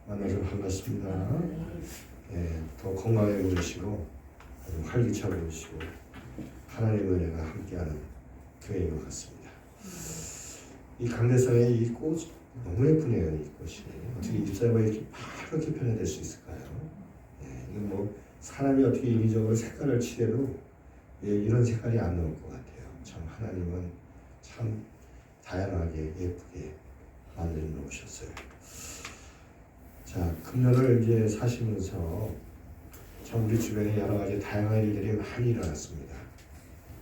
만나서 반갑습니다. 더 건강해 보이시고 아주 활기차 보이시고 하나님의 은혜가 함께하는 교회인 것 같습니다. 이 강대상의 이 꽃 너무 예쁘네요. 이 꽃이 어떻게 잎사귀가 이렇게 파랗게 변화될 수 있을까요? 이거 뭐 사람이 어떻게 인위적으로 색깔을 칠해도 이런 색깔이 안 나올 것 같아요. 참 하나님은 참 다양하게 예쁘게 만들어 놓으셨어요. 자, 금년을 이제 사시면서 참 우리 주변에 여러 가지 다양한 일들이 많이 일어났습니다.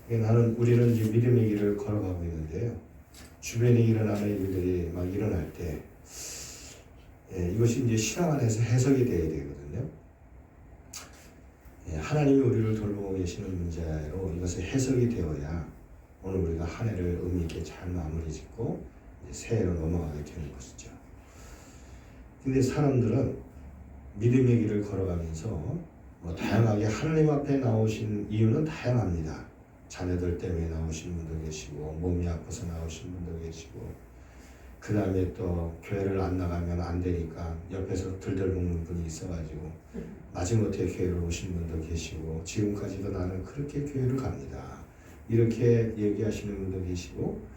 우리는 이제 믿음의 길을 걸어가고 있는데요. 주변에 일어나는 일들이 막 일어날 때 이것이 이제 신앙 안에서 해석이 되어야 되거든요. 하나님이 우리를 돌보고 계시는 문제로 이것이 해석이 되어야 오늘 우리가 한 해를 의미 있게 잘 마무리 짓고 새해로 넘어가게 되는 것이죠. 근데 사람들은 믿음의 길을 걸어가면서 다양하게 하나님 앞에 나오신 이유는 다양합니다. 자녀들 때문에 나오신 분도 계시고 몸이 아파서 나오신 분도 계시고 그 다음에 또 교회를 안 나가면 안 되니까 옆에서 들들볶는 분이 있어가지고 마지못해 교회를 오신 분도 계시고 지금까지도 나는 그렇게 교회를 갑니다. 이렇게 얘기하시는 분도 계시고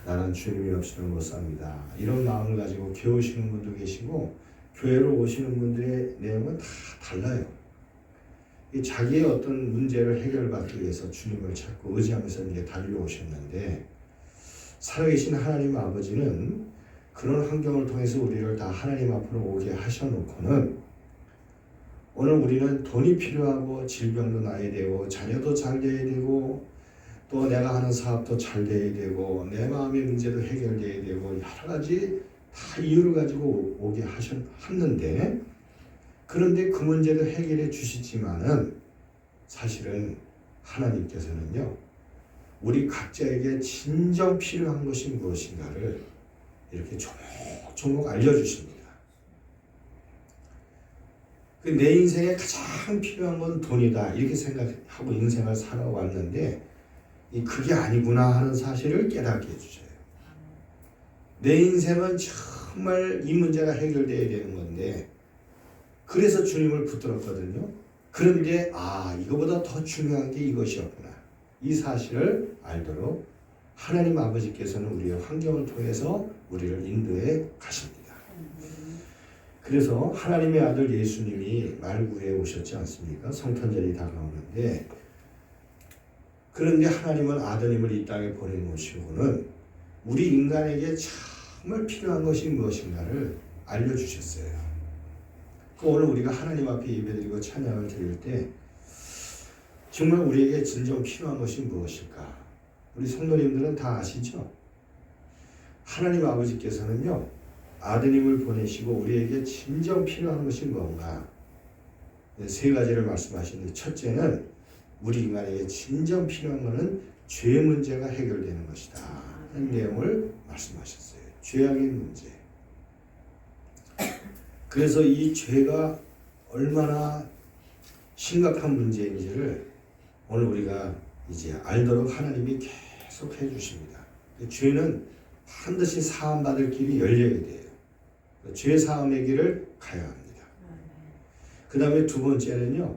나는 주님이 없이는 못 삽니다. 이런 마음을 가지고 교회 오시는 분도 계시고 교회로 오시는 분들의 내용은 다 달라요. 자기의 어떤 문제를 해결받기 위해서 주님을 찾고 의지하면서 이제 달려오셨는데 살아계신 하나님 아버지는 그런 환경을 통해서 우리를 다 하나님 앞으로 오게 하셔놓고는 오늘 우리는 돈이 필요하고 질병도 나야 되고 자녀도 잘 돼야 되고 또 내가 하는 사업도 잘 돼야 되고 내 마음의 문제도 해결돼야 되고 여러 가지 다 이유를 가지고 오게 하셨는데 그런데 그 문제도 해결해 주시지만은 사실은 하나님께서는요 우리 각자에게 진정 필요한 것이 무엇인가를 이렇게 조목조목 알려주십니다. 내 인생에 가장 필요한 건 돈이다 이렇게 생각하고 인생을 살아왔는데 그게 아니구나 하는 사실을 깨닫게 해주셔요. 내 인생은 정말 이 문제가 해결돼야 되는 건데 그래서 주님을 붙들었거든요. 그런데 이거보다 더 중요한 게 이것이었구나. 이 사실을 알도록 하나님 아버지께서는 우리의 환경을 통해서 우리를 인도해 가십니다. 그래서 하나님의 아들 예수님이 말구에 오셨지 않습니까? 성탄절이 다가오는데 그런데 하나님은 아드님을 이 땅에 보내놓으시고는 우리 인간에게 정말 필요한 것이 무엇인가를 알려주셨어요. 오늘 우리가 하나님 앞에 예배드리고 찬양을 드릴 때 정말 우리에게 진정 필요한 것이 무엇일까? 우리 성도님들은 다 아시죠? 하나님 아버지께서는요 아드님을 보내시고 우리에게 진정 필요한 것이 뭔가 세 가지를 말씀하시는데 첫째는 우리 인간에게 진정 필요한 것은 죄 문제가 해결되는 것이다 하는 내용을 말씀하셨어요. 죄악의 문제. 그래서 이 죄가 얼마나 심각한 문제인지를 오늘 우리가 이제 알도록 하나님이 계속 해주십니다. 죄는 반드시 사함받을 길이 열려야 돼요. 죄 사함의 길을 가야 합니다. 그 다음에 두 번째는요.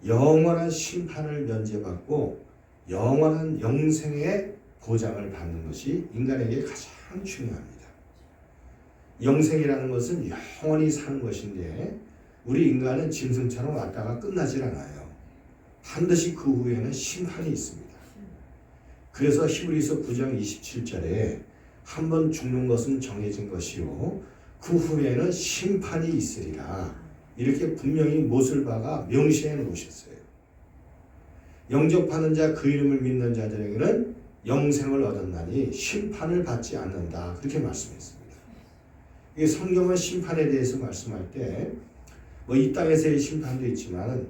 영원한 심판을 면제받고 영원한 영생의 보장을 받는 것이 인간에게 가장 중요합니다. 영생이라는 것은 영원히 사는 것인데 우리 인간은 짐승처럼 왔다가 끝나질 않아요. 반드시 그 후에는 심판이 있습니다. 그래서 히브리서 9장 27절에 한 번 죽는 것은 정해진 것이요 그 후에는 심판이 있으리라 이렇게 분명히 못을 박아 명시해 놓으셨어요. 영접하는 자 그 이름을 믿는 자들에게는 영생을 얻었나니 심판을 받지 않는다 그렇게 말씀했습니다. 이 성경은 심판에 대해서 말씀할 때 이 땅에서의 심판도 있지만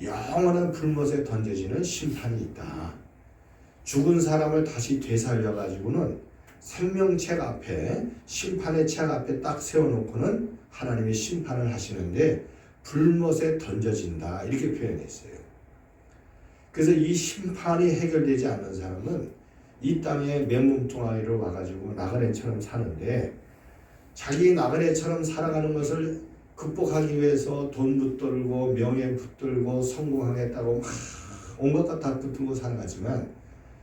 영원한 불못에 던져지는 심판이 있다. 죽은 사람을 다시 되살려 가지고는 생명책 앞에 심판의 책 앞에 딱 세워놓고는 하나님이 심판을 하시는데 불못에 던져진다 이렇게 표현했어요. 그래서 이 심판이 해결되지 않는 사람은 이 땅에 맨몸뚱아리로 와가지고 나그네처럼 사는데 자기 나그네처럼 살아가는 것을 극복하기 위해서 돈 붙들고 명예 붙들고 성공하겠다고 막 온갖 것 다 붙들고 살아가지만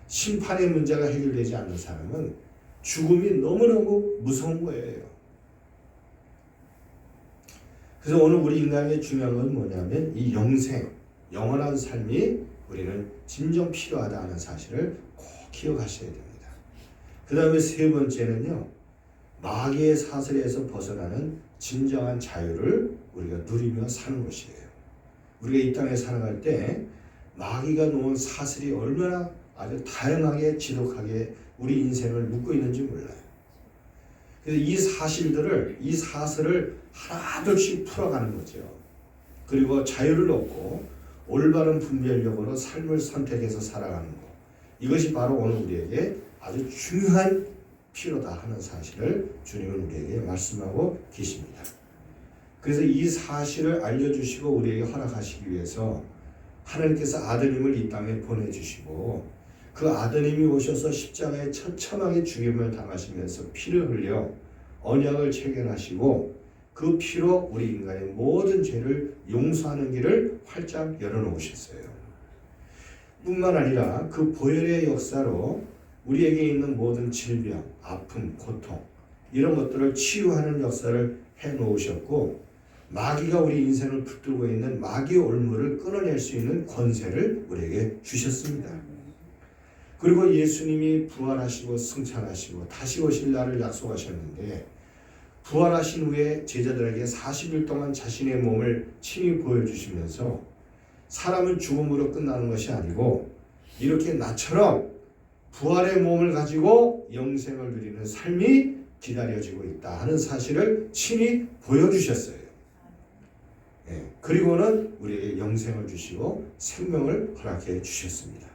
심판의 문제가 해결되지 않는 사람은 죽음이 너무너무 무서운 거예요. 그래서 오늘 우리 인간의 중요한 건 뭐냐면 이 영생, 영원한 삶이 우리는 진정 필요하다 하는 사실을 꼭 기억하셔야 됩니다. 그 다음에 세 번째는요, 마귀의 사슬에서 벗어나는 진정한 자유를 우리가 누리며 사는 것이에요. 우리가 이 땅에 살아갈 때 마귀가 놓은 사슬이 얼마나 아주 다양하게 지독하게 우리 인생을 묶고 있는지 몰라요. 그래서 이 사슬을 하나둘씩 풀어가는 거죠. 그리고 자유를 얻고 올바른 분별력으로 삶을 선택해서 살아가는 것. 이것이 바로 오늘 우리에게 아주 중요한 필요다 하는 사실을 주님은 우리에게 말씀하고 계십니다. 그래서 이 사실을 알려주시고 우리에게 허락하시기 위해서 하나님께서 아드님을 이 땅에 보내주시고 그 아드님이 오셔서 십자가에 처참하게 죽임을 당하시면서 피를 흘려 언약을 체결하시고 그 피로 우리 인간의 모든 죄를 용서하는 길을 활짝 열어놓으셨어요. 뿐만 아니라 그 보혈의 역사로 우리에게 있는 모든 질병, 아픔, 고통 이런 것들을 치유하는 역사를 해놓으셨고 마귀가 우리 인생을 붙들고 있는 마귀의 올무를 끊어낼 수 있는 권세를 우리에게 주셨습니다. 그리고 예수님이 부활하시고 승천하시고 다시 오실 날을 약속하셨는데 부활하신 후에 제자들에게 40일 동안 자신의 몸을 친히 보여주시면서 사람은 죽음으로 끝나는 것이 아니고 이렇게 나처럼 부활의 몸을 가지고 영생을 누리는 삶이 기다려지고 있다 하는 사실을 친히 보여주셨어요. 그리고는 우리에게 영생을 주시고 생명을 허락해 주셨습니다.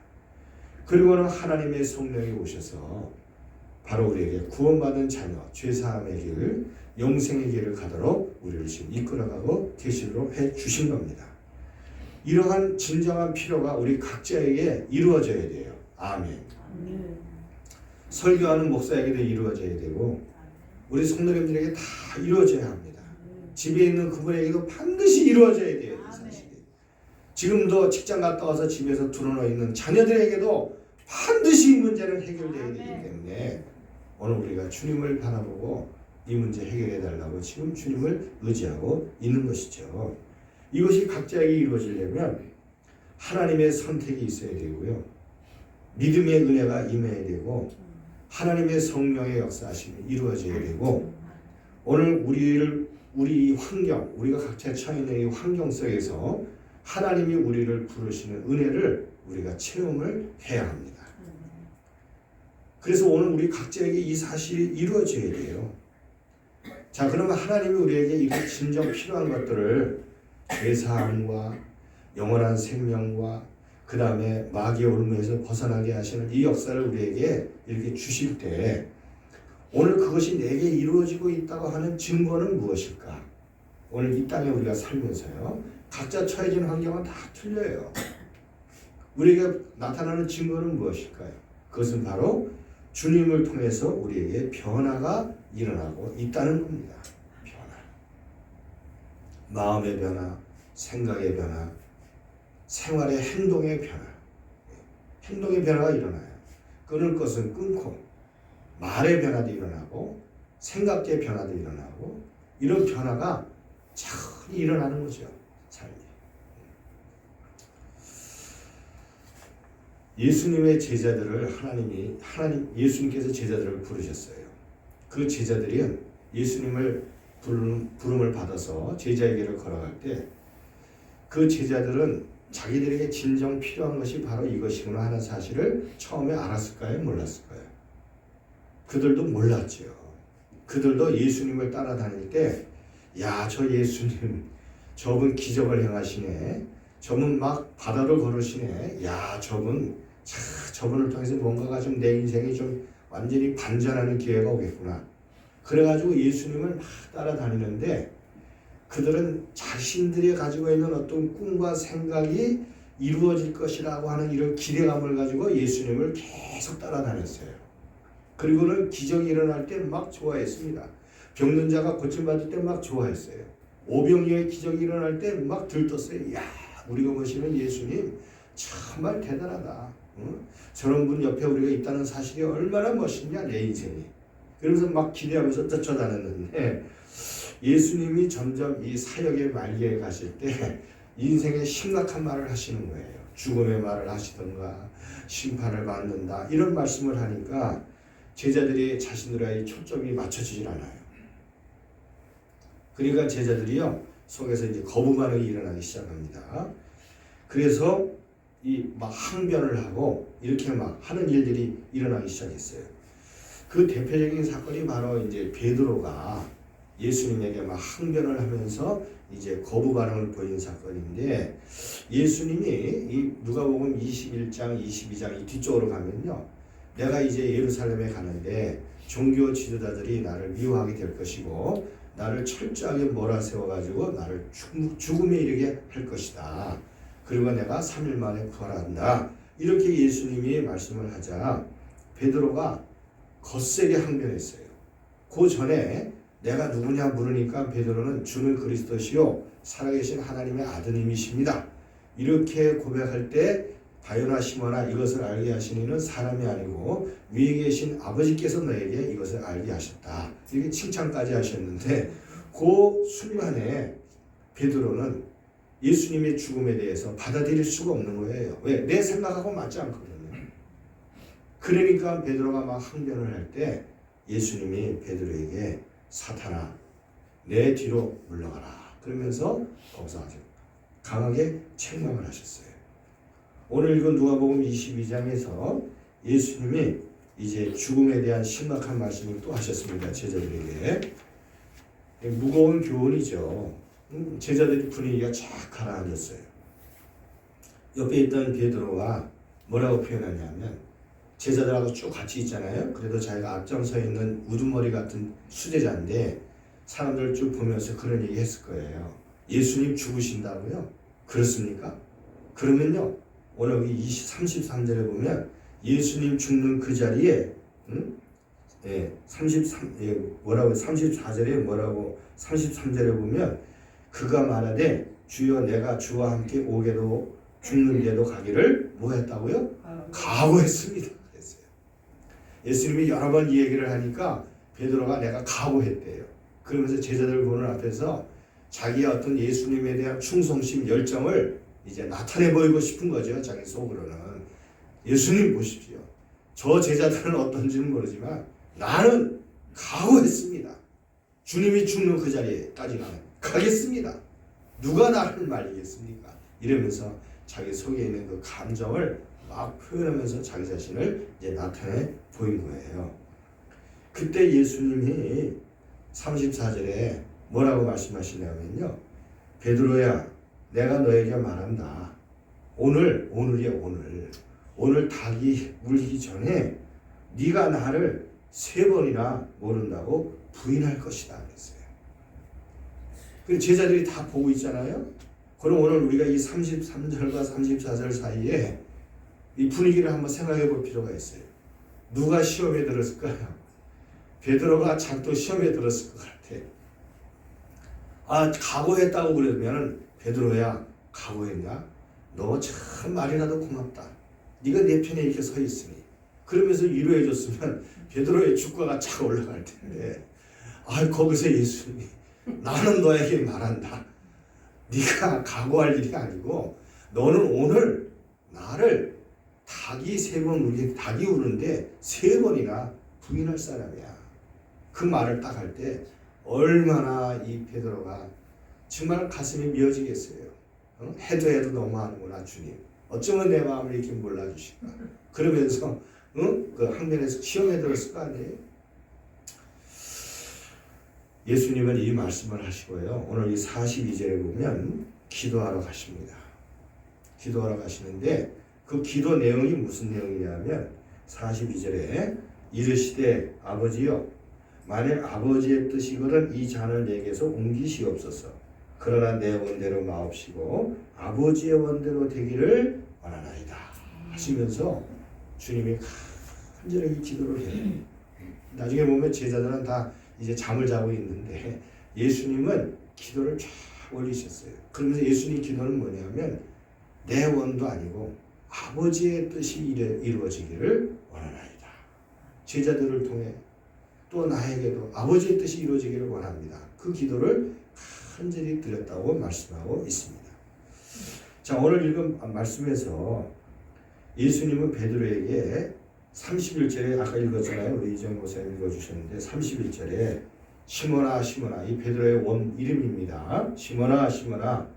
그리고는 하나님의 성령이 오셔서 바로 우리에게 구원받은 자녀, 죄사함의 길을, 영생의 길을 가도록 우리를 지금 이끌어가고 계시도록 해 주신 겁니다. 이러한 진정한 필요가 우리 각자에게 이루어져야 돼요. 아멘. 설교하는 목사에게도 이루어져야 되고 우리 성도님들에게 다 이루어져야 합니다. 집에 있는 그분에게도 반드시 이루어져야 돼요. 이 사실이. 지금도 직장 갔다 와서 집에서 드러나 있는 자녀들에게도 반드시 이 문제는 해결되어야 되기 때문에 오늘 우리가 주님을 바라보고 이 문제 해결해 달라고 지금 주님을 의지하고 있는 것이죠. 이것이 각자에게 이루어지려면 하나님의 선택이 있어야 되고요. 믿음의 은혜가 임해야 되고 하나님의 성령의 역사하심이 이루어져야 되고 오늘 우리 환경, 우리가 각자 처해 있는 이 환경 속에서 하나님이 우리를 부르시는 은혜를 우리가 체험을 해야 합니다. 그래서 오늘 우리 각자에게 이 사실이 이루어져야 돼요. 자, 그러면 하나님이 우리에게 이렇게 진정 필요한 것들을 죄사함과 영원한 생명과 그 다음에 마귀의 올무에서 벗어나게 하시는 이 역사를 우리에게 이렇게 주실 때 오늘 그것이 내게 이루어지고 있다고 하는 증거는 무엇일까? 오늘 이 땅에 우리가 살면서요. 각자 처해진 환경은 다 틀려요. 우리에게 나타나는 증거는 무엇일까요? 그것은 바로 주님을 통해서 우리에게 변화가 일어나고 있다는 겁니다. 변화. 마음의 변화, 생각의 변화, 생활의 행동의 변화. 행동의 변화가 일어나요. 끊을 것은 끊고 말의 변화도 일어나고 생각의 변화도 일어나고 이런 변화가 차분히 일어나는 거죠. 삶이. 예수님의 제자들을 예수님께서 제자들을 부르셨어요. 그 제자들이 예수님을 부름을 받아서 제자에게를 걸어갈 때 그 제자들은 자기들에게 진정 필요한 것이 바로 이것이구나 하는 사실을 처음에 알았을까요? 몰랐을까요? 그들도 몰랐죠. 그들도 예수님을 따라다닐 때 야, 저 예수님 저분 기적을 행하시네. 저분 막 바다를 걸으시네. 야, 저분을 통해서 뭔가가 좀 내 인생이 좀 완전히 반전하는 기회가 오겠구나. 그래가지고 예수님을 막 따라다니는데 그들은 자신들이 가지고 있는 어떤 꿈과 생각이 이루어질 것이라고 하는 이런 기대감을 가지고 예수님을 계속 따라다녔어요. 그리고는 기적이 일어날 때 막 좋아했습니다. 겪는 자가 고침받을 때 막 좋아했어요. 오병이어의 기적이 일어날 때 막 들떴어요. 야, 우리가 모시는 예수님 정말 대단하다. 저런 분 옆에 우리가 있다는 사실이 얼마나 멋있냐 내 인생이. 그러면서 막 기대하면서 쫓아다녔는데 예수님이 점점 이 사역의 말기에 가실 때 인생의 심각한 말을 하시는 거예요. 죽음의 말을 하시던가 심판을 받는다 이런 말씀을 하니까 제자들이 자신들의 초점이 맞춰지질 않아요. 그러니까 제자들이요 속에서 이제 거부 반응이 일어나기 시작합니다. 그래서 이 막 항변을 하고 이렇게 막 하는 일들이 일어나기 시작했어요. 그 대표적인 사건이 바로 이제 베드로가 예수님에게 막 항변을 하면서 이제 거부 반응을 보인 사건인데 예수님이 이 누가복음 21장, 22장 이 뒤쪽으로 가면요. 내가 이제 예루살렘에 가는데 종교 지도자들이 나를 미워하게 될 것이고 나를 철저하게 몰아세워가지고 나를 죽음에 이르게 할 것이다. 그리고 내가 3일 만에 부활한다. 이렇게 예수님이 말씀을 하자 베드로가 거세게 항변했어요. 그 전에 내가 누구냐 물으니까 베드로는 주는 그리스도시요 살아계신 하나님의 아드님이십니다. 이렇게 고백할 때 바요나 시모나 이것을 알게 하신 이는 사람이 아니고 위에 계신 아버지께서 너에게 이것을 알게 하셨다. 이렇게 칭찬까지 하셨는데 그 순간에 베드로는 예수님의 죽음에 대해서 받아들일 수가 없는 거예요. 왜? 내 생각하고 맞지 않거든요. 그러니까 베드로가 막 항변을 할 때 예수님이 베드로에게 사탄아 내 뒤로 물러가라 그러면서 거기서 아주 강하게 책망을 하셨어요. 오늘 읽은 누가복음 22장에서 예수님이 이제 죽음에 대한 심각한 말씀을 또 하셨습니다. 제자들에게 무거운 교훈이죠. 제자들이 분위기가 쫙 가라앉았어요. 옆에 있던 베드로가 뭐라고 표현하냐면 제자들하고 쭉 같이 있잖아요. 그래도 자기가 앞장서 있는 우두머리 같은 수제자인데 사람들 쭉 보면서 그런 얘기 했을 거예요. 예수님 죽으신다고요? 그렇습니까? 그러면요 오늘 여기 33절에 보면 예수님 죽는 그 자리에 34절에 뭐라고 33절에 보면 그가 말하되 주여 내가 주와 함께 오게도 죽는데도 가기를 뭐 했다고요? 각오했습니다. 그랬어요. 예수님이 여러 번 이 얘기를 하니까 베드로가 내가 각오했대요. 그러면서 제자들 보는 앞에서 자기의 어떤 예수님에 대한 충성심 열정을 이제 나타내 보이고 싶은 거죠. 자기 속으로는. 예수님 보십시오. 저 제자들은 어떤지는 모르지만 나는 각오했습니다. 주님이 죽는 그 자리에까지는 가겠습니다. 누가 나를 말리겠습니까? 이러면서 자기 속에 있는 그 감정을 막 표현하면서 자기 자신을 이제 나타내 보인 거예요. 그때 예수님이 34절에 뭐라고 말씀하시냐면요. 베드로야 내가 너에게 말한다. 오늘이야 오늘 닭이 물기 전에 네가 나를 3번이나 모른다고 부인할 것이다 그랬어요. 그 제자들이 다 보고 있잖아요. 그럼 오늘 우리가 이 33절과 34절 사이에 이 분위기를 한번 생각해 볼 필요가 있어요. 누가 시험에 들었을까요? 베드로가 작도 시험에 들었을 것 같아. 각오했다고 그러면 베드로야 각오했냐? 너 참 말이라도 고맙다. 네가 내 편에 이렇게 서 있으니. 그러면서 위로해 줬으면 베드로의 주가가 착 올라갈 텐데 거기서 예수님이 나는 너에게 말한다. 네가 각오할 일이 아니고 너는 오늘 나를 닭이 3번 울게 닭이 우는데 3번이나 부인할 사람이야. 그 말을 딱 할 때 얼마나 이 베드로가 정말 가슴이 미어지겠어요. 해도 너무하는구나 주님. 어쩌면 내 마음을 이렇게 몰라주실까. 그러면서 그 항변에서 시험에 들었을 거 아니에요. 예수님은 이 말씀을 하시고요. 오늘 이 42절에 보면 기도하러 가십니다. 기도하러 가시는데 그 기도 내용이 무슨 내용이냐면 42절에 이르시되 아버지여 만일 아버지의 뜻이거든 이 잔을 내게서 옮기시옵소서. 그러나 내 원대로 마옵시고 아버지의 원대로 되기를 원하나이다 하시면서 주님이 간절하게 기도를 해요. 나중에 보면 제자들은 다 이제 잠을 자고 있는데 예수님은 기도를 쫙 올리셨어요. 그러면서 예수님 기도는 뭐냐면 내 원도 아니고 아버지의 뜻이 이루어지기를 원하나이다. 제자들을 통해 또 나에게도 아버지의 뜻이 이루어지기를 원합니다. 그 기도를 간절히 드렸다고 말씀하고 있습니다. 자, 오늘 읽은 말씀에서 예수님은 베드로에게 31절에 아까 읽었잖아요. 우리 이정 목사님 읽어주셨는데 31절에 시몬아 시몬아, 이 베드로의 원 이름입니다. 시몬아 시몬아,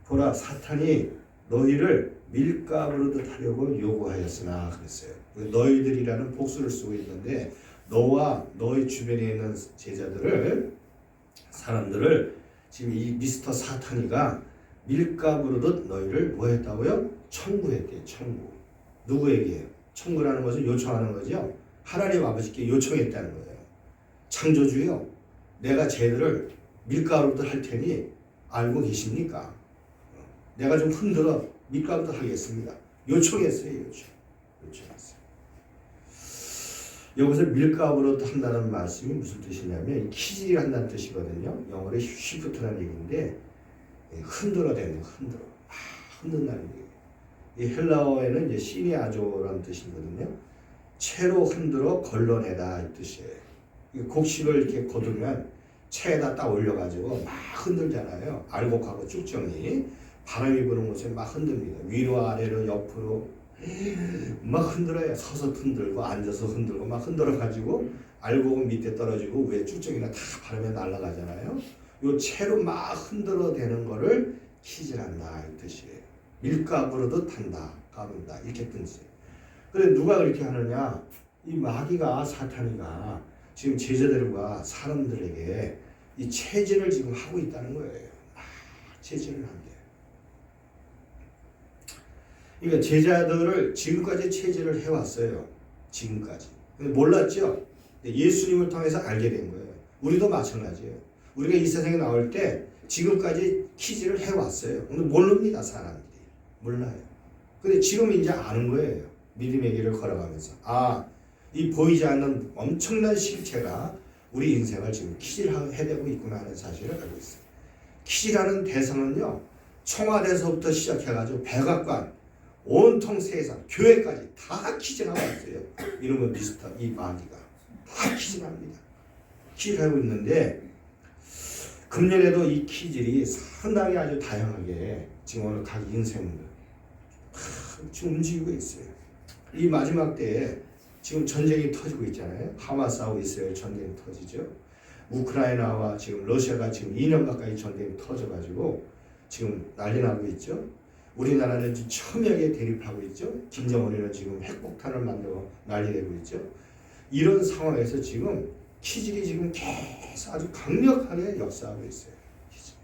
보라 사탄이 너희를 밀가부르듯 하려고 요구하였으나 그랬어요. 너희들이라는 복수를 쓰고 있는데 너와 너희 주변에 있는 제자들을, 사람들을 지금 이 미스터 사탄이가 밀가부르듯 너희를 뭐 했다고요? 청구했대요. 청구. 누구에게요? 청구라는 것은 요청하는 거죠. 하나님 아버지께 요청했다는 거예요. 창조주요, 내가 쟤들을 밀가부르듯 할 테니 알고 계십니까? 내가 좀 흔들어 밀가부르듯 하겠습니다. 요청했어요. 요청했어요. 여기서 밀가부르듯 한다는 말씀이 무슨 뜻이냐면 키질 한다는 뜻이거든요. 영어로 쉬프트라는 얘기인데 흔들어대는, 흔든다는 얘기예요. 이 헬라어에는 이제 시니아조라는 뜻이거든요. 채로 흔들어 걸러내다 이 뜻이에요. 곡식을 이렇게 거두면 채에다 딱 올려가지고 막 흔들잖아요. 알곡하고 쭉정이 바람이 부는 곳에 막 흔듭니다. 위로 아래로 옆으로 막 흔들어요. 서서 흔들고 앉아서 흔들고 막 흔들어가지고 알곡은 밑에 떨어지고 위에 쭉정이나 다 바람에 날아가잖아요. 요 채로 막 흔들어대는 거를 키질한다 이 뜻이에요. 밀가부르듯 한다, 가른다 이렇게 뜻이에요. 그런데 누가 그렇게 하느냐? 이 마귀가, 사탄이가 지금 제자들과 사람들에게 이 체질을 지금 하고 있다는 거예요. 체질을 한대요. 그러니까 제자들을 지금까지 체질을 해왔어요. 지금까지. 몰랐죠? 예수님을 통해서 알게 된 거예요. 우리도 마찬가지예요. 우리가 이 세상에 나올 때 지금까지 키질을 해왔어요. 근데 모릅니다, 사람들이. 몰라요. 근데 지금 이제 아는 거예요. 믿음의 길을 걸어가면서. 이 보이지 않는 엄청난 실체가 우리 인생을 지금 키질해대고 있구나 하는 사실을 알고 있어요. 키질하는 대상은요, 청와대에서부터 시작해가지고 백악관, 온통 세상, 교회까지 다 키질하고 있어요. 이놈의 미스터, 이 마귀가. 다 키질합니다. 키질하고 있는데, 금년에도 이 키질이 상당히 아주 다양하게 지금 오늘 각 인생들 지금 움직이고 있어요. 이 마지막 때에 지금 전쟁이 터지고 있잖아요. 하마스하고 이스라엘 전쟁이 터지죠. 우크라이나와 지금 러시아가 지금 2년 가까이 전쟁이 터져가지고 지금 난리 나고 있죠. 우리나라는 지금 첨예하게 대립하고 있죠. 김정은이는 지금 핵폭탄을 만들고 난리되고 있죠. 이런 상황에서 지금 키질이 지금 계속 아주 강력하게 역사하고 있어요. 키질.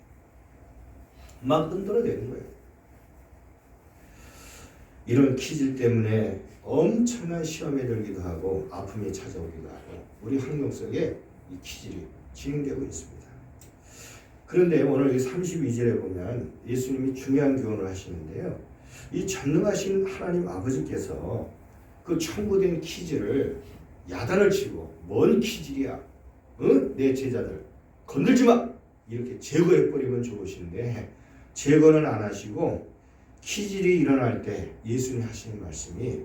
막 흔들어내는 거예요. 이런 키질 때문에 엄청난 시험에 들기도 하고 아픔이 찾아오기도 하고 우리 환경 속에 이 키질이 진행되고 있습니다. 그런데 오늘 이 32절에 보면 예수님이 중요한 교훈을 하시는데요. 이 전능하신 하나님 아버지께서 그 청구된 키질을 야단을 치고 뭔 키질이야? 내 제자들 건들지 마! 이렇게 제거해버리면 좋으신데 제거는 안 하시고 키질이 일어날 때 예수님이 하시는 말씀이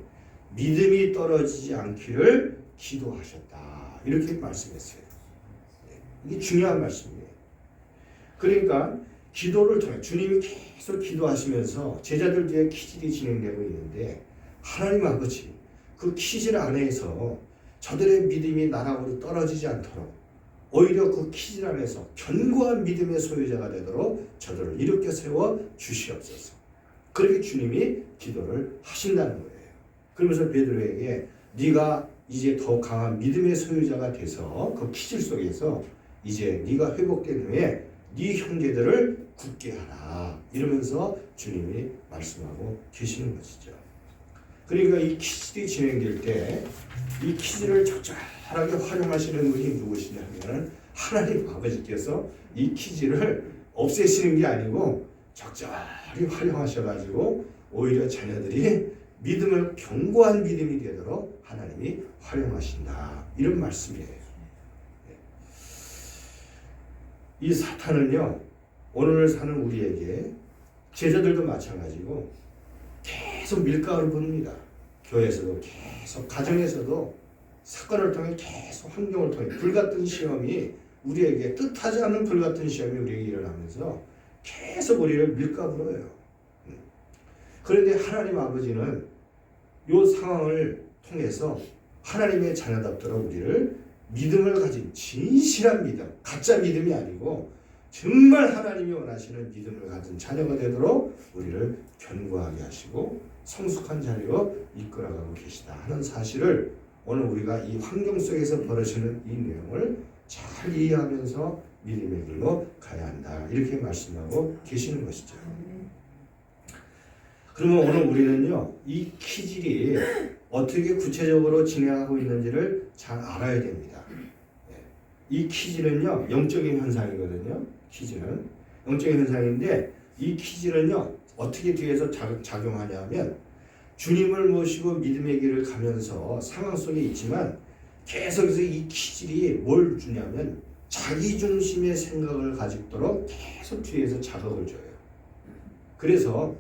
믿음이 떨어지지 않기를 기도하셨다. 이렇게 말씀했어요. 이게 중요한 말씀이에요. 그러니까 기도를 통해 주님이 계속 기도하시면서 제자들 뒤에 키질이 진행되고 있는데 하나님 아버지 그 키질 안에서 저들의 믿음이 나락으로 떨어지지 않도록 오히려 그 키질 안에서 견고한 믿음의 소유자가 되도록 저들을 일으켜 세워 주시옵소서. 그렇게 주님이 기도를 하신다는 거예요. 그러면서 베드로에게 네가 이제 더 강한 믿음의 소유자가 돼서 그 키질 속에서 이제 네가 회복된 후에 네 형제들을 굳게 하라. 이러면서 주님이 말씀하고 계시는 것이죠. 그러니까 이 키질이 진행될 때 이 키질을 적절하게 활용하시는 분이 누구시냐면 하나님 아버지께서 이 키질을 없애시는 게 아니고 적절히 활용하셔가지고 오히려 자녀들이 믿음을 견고한 믿음이 되도록 하나님이 활용하신다. 이런 말씀이에요. 이 사탄은요, 오늘 사는 우리에게, 제자들도 마찬가지고 계속 밀가루를 붓습니다. 교회에서도 계속, 가정에서도 사건을 통해 계속, 환경을 통해 불같은 시험이 우리에게, 뜻하지 않는 불같은 시험이 우리에게 일어나면서 계속 우리를 밀가불어요. 그런데 하나님 아버지는 이 상황을 통해서 하나님의 자녀답도록 우리를 믿음을 가진 진실한 믿음, 가짜 믿음이 아니고 정말 하나님이 원하시는 믿음을 가진 자녀가 되도록 우리를 견고하게 하시고 성숙한 자리로 이끌어가고 계시다 하는 사실을 오늘 우리가 이 환경 속에서 벌어지는 이 내용을 잘 이해하면서 믿음의 길로 가야 한다, 이렇게 말씀하고 계시는 것이죠. 그러면 오늘 우리는요, 이 키질이 어떻게 구체적으로 진행하고 있는지를 잘 알아야 됩니다. 이 키질은요, 영적인 현상이거든요. 키질은 영적인 현상인데, 이 키질은요, 어떻게 뒤에서 작용하냐면, 주님을 모시고 믿음의 길을 가면서 상황 속에 있지만 계속해서 이 키질이 뭘 주냐면 자기 중심의 생각을 가지도록 계속 뒤에서 자극을 줘요. 그래서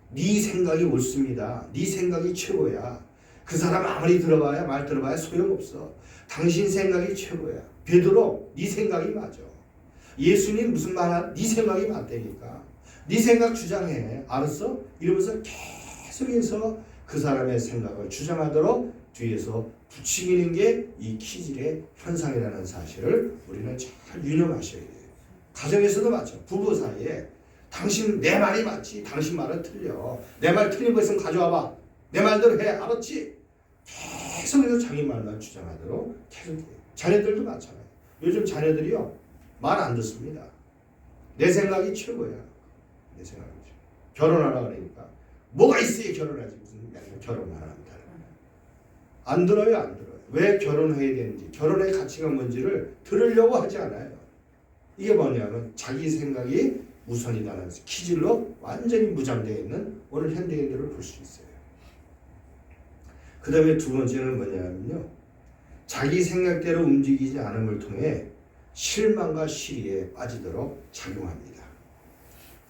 네 생각이 옳습니다. 네 생각이 최고야. 그 사람 아무리 들어봐야, 말 들어봐야 소용없어. 당신 생각이 최고야. 베드로, 네 생각이 맞아. 예수님 무슨 말하는, 네 생각이 맞다니까. 네 생각 주장해. 알았어? 이러면서 계속해서 그 사람의 생각을 주장하도록 뒤에서 부추기는 게 이 키질의 현상이라는 사실을 우리는 잘 유념하셔야 돼요. 가정에서도 맞죠. 부부 사이에 당신 내 말이 맞지, 당신 말은 틀려. 내 말 틀린 거 있으면 가져와봐. 내 말대로 해. 알았지? 계속해서 자기 말만 주장하도록 계속해요. 자녀들도 마찬가지예요. 요즘 자녀들이요, 말 안 듣습니다. 내 생각이 최고야. 내 생각이 최고. 결혼하라 그러니까 뭐가 있어야 결혼하지, 무슨 결혼을 안 한다. 안 들어요, 안 들어요. 왜 결혼해야 되는지, 결혼의 가치가 뭔지를 들으려고 하지 않아요. 이게 뭐냐면 자기 생각이 우선이다라는 키질로 완전히 무장되어 있는 오늘 현대인들을 볼 수 있어요. 그 다음에 두 번째는 뭐냐면요, 자기 생각대로 움직이지 않음을 통해 실망과 시리에 빠지도록 작용합니다.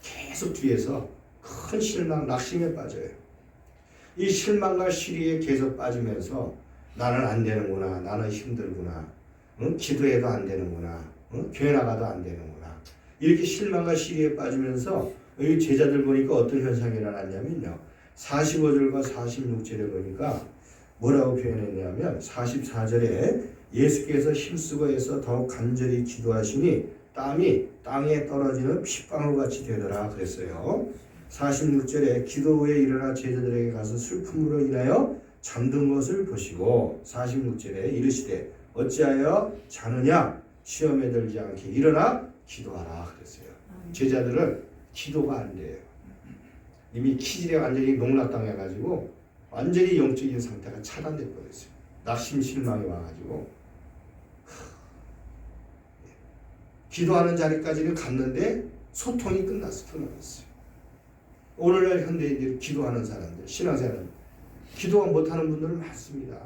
계속 뒤에서 큰 실망, 낙심에 빠져요. 이 실망과 시리에 계속 빠지면서 나는 안 되는구나, 나는 힘들구나, 기도해도 안 되는구나, 교회 나가도 안 되는구나, 이렇게 실망과 시리에 빠지면서 여기 제자들 보니까 어떤 현상이 일어났냐면요, 45절과 46절에 보니까 뭐라고 표현했냐면 44절에 예수께서 힘쓰고 해서 더욱 간절히 기도하시니 땀이 땅에 떨어지는 핏방울같이 되더라 그랬어요. 46절에 기도 후에 일어나 제자들에게 가서 슬픔으로 인하여 잠든 것을 보시고 46절에 이르시되 어찌하여 자느냐, 시험에 들지 않게 일어나 기도하라 그랬어요. 제자들은 기도가 안 돼요. 이미 키질에 완전히 농락당해가지고 완전히 영적인 상태가 차단돼 버렸어요. 낙심 실망이 와가지고 기도하는 자리까지는 갔는데 소통이 끊어졌어요. 오늘날 현대인들이 기도하는 사람들, 신앙생활 기도가 못하는 분들은 많습니다.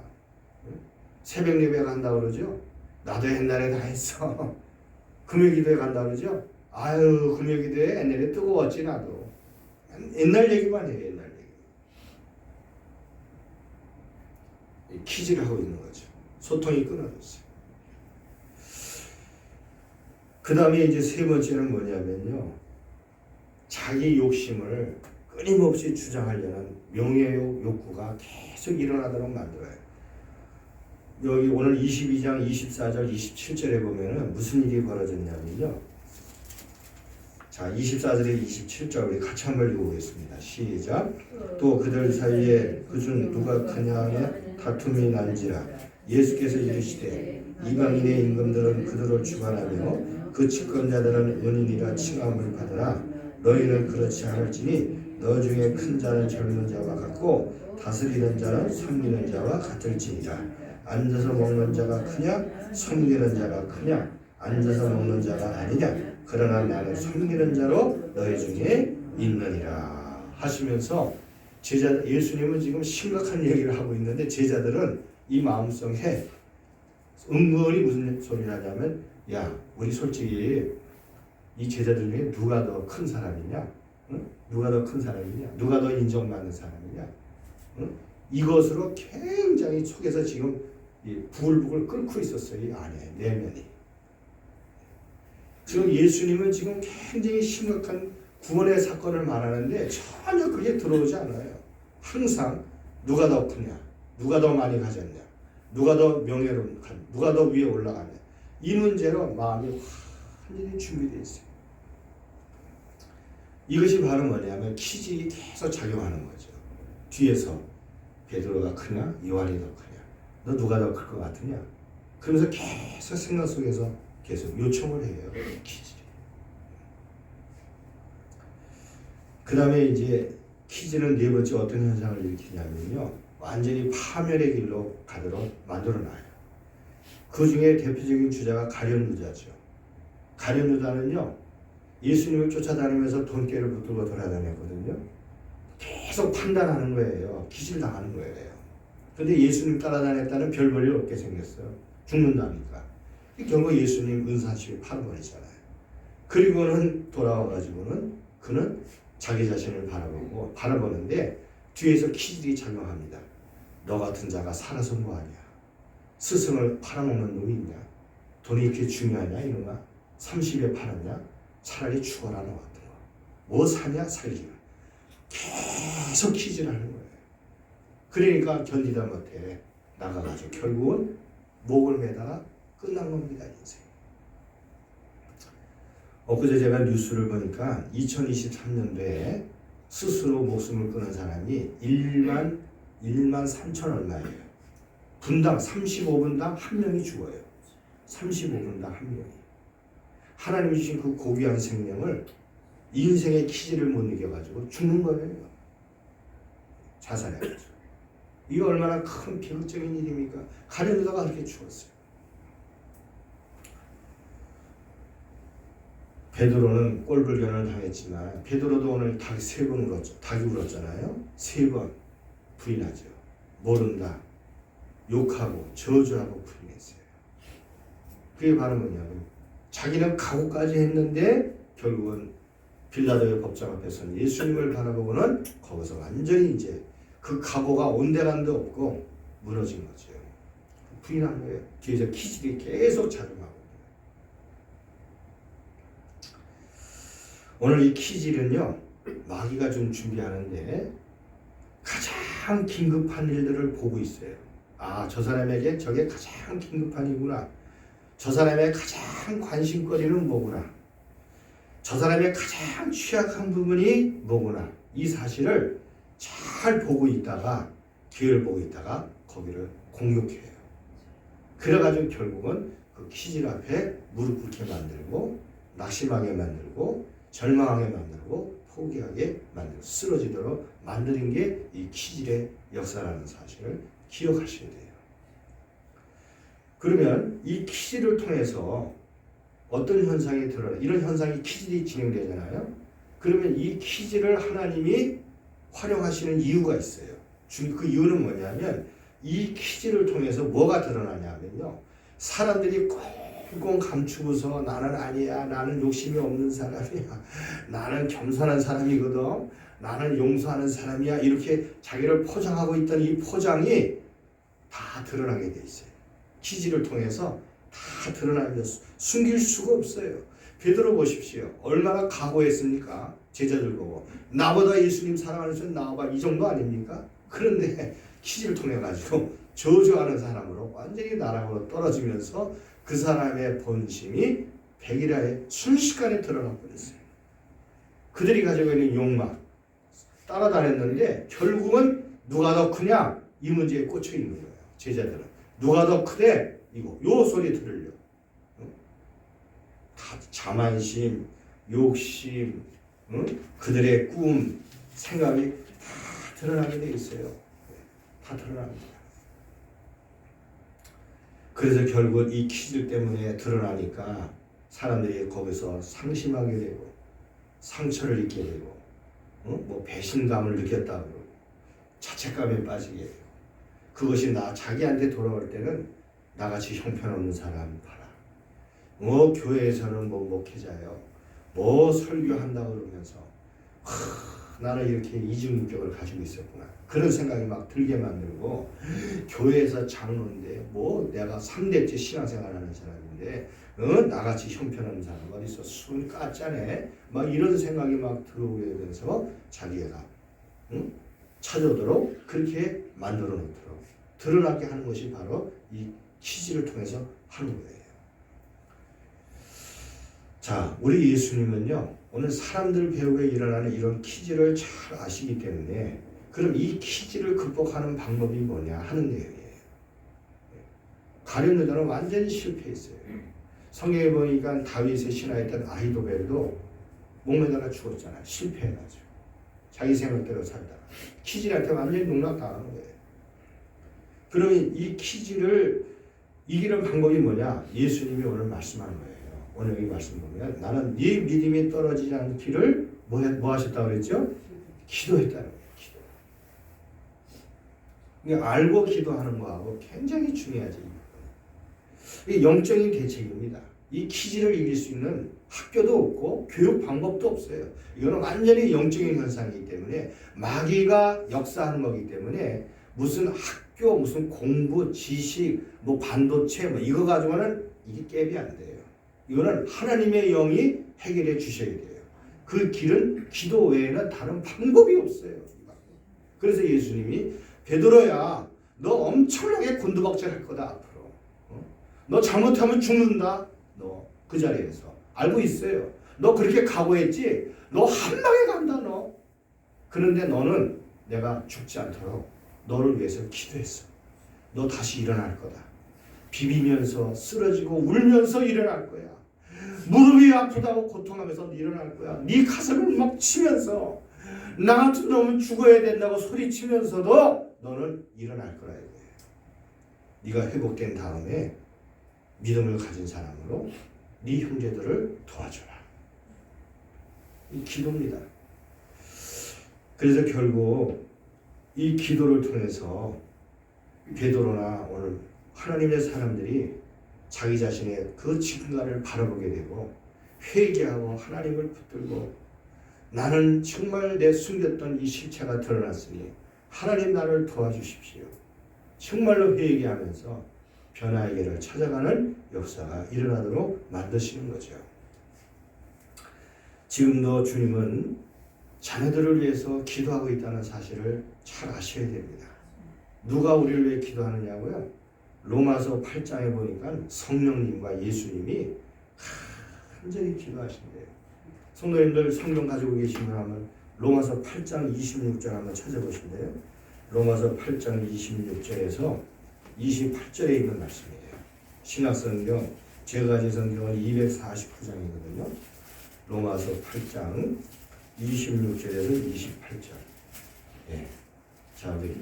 새벽 예배 간다고 그러죠. 나도 옛날에 다 했어. 금요 기도에 간다고 그러죠. 아유, 금요 기도에 옛날에 뜨거웠지 나도. 옛날 얘기만 해요. 옛날 얘기. 키질을 하고 있는 거죠. 소통이 끊어졌어요. 그 다음에 이제 세 번째는 뭐냐면요, 자기 욕심을 끊임없이 주장하려는 명예욕 욕구가 계속 일어나도록 만들어요. 여기 오늘 22장 24절 27절에 보면은 무슨 일이 벌어졌냐면요, 자 24절에 27절 우리 같이 한번 읽어보겠습니다. 시작. 또 그들 사이에 그중 누가 크냐 하며 다툼이 난지라 예수께서 이르시되 이방인의 임금들은 그들을 주관하며 그 집권자들은 은인이라 칭함을 받으나 너희는 그렇지 않을지니 너 중에 큰 자는 젊은 자와 같고 다스리는 자는 섬기는 자와 같을지니라. 앉아서 먹는 자가 크냐 섬기는 자가 크냐, 앉아서 먹는 자가 아니냐, 그러나 나는 섬기는 자로 너희 중에 있느니라 하시면서 예수님은 지금 심각한 얘기를 하고 있는데 제자들은 이 마음속에 은근히 무슨 소리를 하냐면, 야 우리 솔직히 이 제자들 중에 누가 더 큰 사람이냐? 응? 누가 더 큰 사람이냐? 누가 더 인정받는 사람이냐? 응? 이것으로 굉장히 속에서 지금 부글부글 끓고 있었어요. 이 안에 내면이. 지금 예수님은 지금 굉장히 심각한 구원의 사건을 말하는데 전혀 그게 들어오지 않아요. 항상 누가 더 크냐? 누가 더 많이 가졌냐? 누가 더 명예로운, 누가 더 위에 올라가냐? 이 문제로 마음이 완전히 준비되어 있어요. 이것이 바로 뭐냐면 키질이 계속 작용하는 거죠. 뒤에서 베드로가 크냐? 요한이 더 크냐? 너 누가 더 클 것 같으냐? 그러면서 계속 생각 속에서 계속 요청을 해요. 키질이. 그 다음에 이제 키질은 네 번째 어떤 현상을 일으키냐면요. 완전히 파멸의 길로 가도록 만들어놔요. 그 중에 대표적인 주자가 가룟 유다죠. 가룟 유다는요. 예수님을 쫓아다니면서 돈깨를 붙들고 돌아다녔거든요. 계속 판단하는 거예요. 기질 당하는 거예요. 근데 예수님 따라다녔다는 별 볼일 없게 생겼어요. 죽는다니까. 결국 예수님 은사시에 팔아버리잖아요. 그리고는 돌아와가지고는 그는 자기 자신을 바라보는데 뒤에서 키질이 작용합니다. 너 같은 자가 살아서 뭐하냐? 스승을 팔아먹는 놈이 있냐? 돈이 이렇게 중요하냐 이놈아? 30에 팔았냐? 차라리 죽어라 너 같은 거. 뭐 사냐? 살기가. 계속 키질하는 거예요. 그러니까 견디다 못해 나가가지고 결국은 목을 매다가 끝난 겁니다. 인생. 엊그제 제가 뉴스를 보니까 2023년도에 스스로 목숨을 끊은 사람이 1만 3천 얼마예요. 분당 35분당 한 명이 죽어요. 35분당 한 명이. 하나님이 주신 그 고귀한 생명을 인생의 키질을 못 이겨가지고 죽는 거예요. 자살해가지고. 이거 얼마나 큰 비극적인 일입니까? 가룟 유다가 그렇게 죽었어요. 베드로는 꼴불견을 당했지만 베드로도 오늘 닭이 3번 울었죠. 닭이 울었잖아요. 3번 부인하죠. 모른다. 욕하고 저주하고 부인했어요. 그게 바로 뭐냐면 자기는 각오까지 했는데 결국은 빌라도의 법정 앞에서는 예수님을 바라보고는 거기서 완전히 이제 그 각오가 온데간데 없고 무너진 거죠. 부인한 거예요. 뒤에서 키질이 계속 작용하고. 오늘 이 키질은요, 마귀가 좀 준비하는데 가장 긴급한 일들을 보고 있어요. 아, 저 사람에게 저게 가장 긴급한 일이구나. 저 사람의 가장 관심거리는 뭐구나. 저 사람의 가장 취약한 부분이 뭐구나. 이 사실을 잘 보고 있다가, 기회를 보고 있다가 거기를 공격해요. 그래가지고 결국은 그 키질 앞에 무릎 꿇게 만들고, 낙심하게 만들고, 절망하게 만들고 포기하게 만들고 쓰러지도록 만드는 게 이 키질의 역사라는 사실을 기억하셔야 돼요. 그러면 이 키질을 통해서 어떤 현상이 드러나? 이런 현상이 키질이 진행되잖아요. 그러면 이 키질을 하나님이 활용하시는 이유가 있어요. 그 이유는 뭐냐면 이 키질을 통해서 뭐가 드러나냐면요. 사람들이 꽁꽁 감추고서 나는 아니야, 나는 욕심이 없는 사람이야, 나는 겸손한 사람이거든, 나는 용서하는 사람이야, 이렇게 자기를 포장하고 있던 이 포장이 다 드러나게 돼 있어요. 키질을 통해서 다 드러나면 숨길 수가 없어요. 베드로 보십시오. 얼마나 각오했습니까? 제자들 보고 나보다 예수님 사랑하는 사람 나와봐, 이 정도 아닙니까? 그런데 키질을 통해 가지고 저주하는 사람으로 완전히 나락으로 떨어지면서 그 사람의 본심이 백일하에 순식간에 드러나 버렸어요. 그들이 가지고 있는 욕망 따라다녔는데 결국은 누가 더 크냐 이 문제에 꽂혀 있는 거예요. 제자들은 누가 더 크대 이거 요 소리 들으려 다 자만심, 욕심, 그들의 꿈, 생각이 다 드러나게 돼 있어요. 다 드러납니다. 그래서 결국 이 키질 때문에 드러나니까 사람들이 거기서 상심하게 되고 상처를 입게 되고 뭐 배신감을 느꼈다 그러고 자책감에 빠지게 되고 그것이 자기한테 돌아올 때는 나같이 형편없는 사람 봐라. 뭐 교회에서는 뭐 목회자요, 뭐 설교한다고 그러면서 나는 이렇게 이중인격을 가지고 있었구나. 그런 생각이 막 들게 만들고 교회에서 장로인데 뭐 내가 3대째 신앙생활하는 사람인데 나같이 형편없는 사람 어디서 순 까짜네 막 이런 생각이 막 들어오게 돼서 자기가 찾아오도록 그렇게 만들어 놓도록 드러나게 하는 것이 바로 이 키즈를 통해서 하는 거예요. 자, 우리 예수님은요 오늘 사람들 배우에 일어나는 이런 키즈를 잘 아시기 때문에 그럼 이 키즈를 극복하는 방법이 뭐냐 하는 내용이에요. 가룟 유다는 완전히 실패했어요. 성경에 보니까 다윗의 신하였던 아히도벨도 목매다가 죽었잖아요. 실패해가지고 자기 생각대로 살다가 키즈한테 완전히 농락당하는 거예요. 그러면 이 키즈를 이기는 방법이 뭐냐? 예수님이 오늘 말씀하는 거예요. 오늘 여기 말씀 보면 나는 네 믿음이 떨어지지 않기를 뭐 하셨다고 그랬죠? 기도했다는 거예요. 기도. 그러니까 알고 기도하는 거하고 굉장히 중요하지. 이게 영적인 대책입니다. 이 키즈를 이길 수 있는 학교도 없고 교육 방법도 없어요. 이거는 완전히 영적인 현상이기 때문에 마귀가 역사하는 거기 때문에 무슨 학교, 무슨 공부, 지식, 뭐 반도체 뭐 이거 가지고는 이게 깹이 안 돼요. 이거는 하나님의 영이 해결해 주셔야 돼요. 그 길은 기도 외에는 다른 방법이 없어요. 그래서 예수님이 베드로야 너 엄청나게 곤두박질할 거다 앞으로. 너 잘못하면 죽는다. 너 그 자리에서 알고 있어요. 너 그렇게 각오했지? 너 한 방에 간다 너. 그런데 너는 내가 죽지 않도록 너를 위해서 기도했어. 너 다시 일어날 거다. 비비면서 쓰러지고 울면서 일어날 거야. 무릎이 아프다고 고통하면서 일어날 거야. 네 가슴을 막 치면서 나 같은 놈은 죽어야 된다고 소리치면서도 너는 일어날 거라 이거예요. 네가 회복된 다음에 믿음을 가진 사람으로 네 형제들을 도와줘라. 이 기도입니다. 그래서 결국 이 기도를 통해서 베드로나 오늘 하나님의 사람들이 자기 자신의 그 직분을 바라보게 되고 회개하고 하나님을 붙들고 나는 정말 내 숨겼던 이 실체가 드러났으니 하나님 나를 도와주십시오. 정말로 회개하면서 변화의 길을 찾아가는 역사가 일어나도록 만드시는 거죠. 지금도 주님은 자녀들을 위해서 기도하고 있다는 사실을 잘 아셔야 됩니다. 누가 우리를 위해 기도하느냐고요? 로마서 8장에 보니까 성령님과 예수님이 간절히 기도하신대요. 성도님들 성경 가지고 계신 분 하면 로마서 8장 26절 한번 찾아보실래요? 로마서 8장 26절에서 28절에 있는 말씀이에요. 신약성경 제가 가진 성경은 249장이거든요. 로마서 8장 26절에서 28절. 예. 자, 우리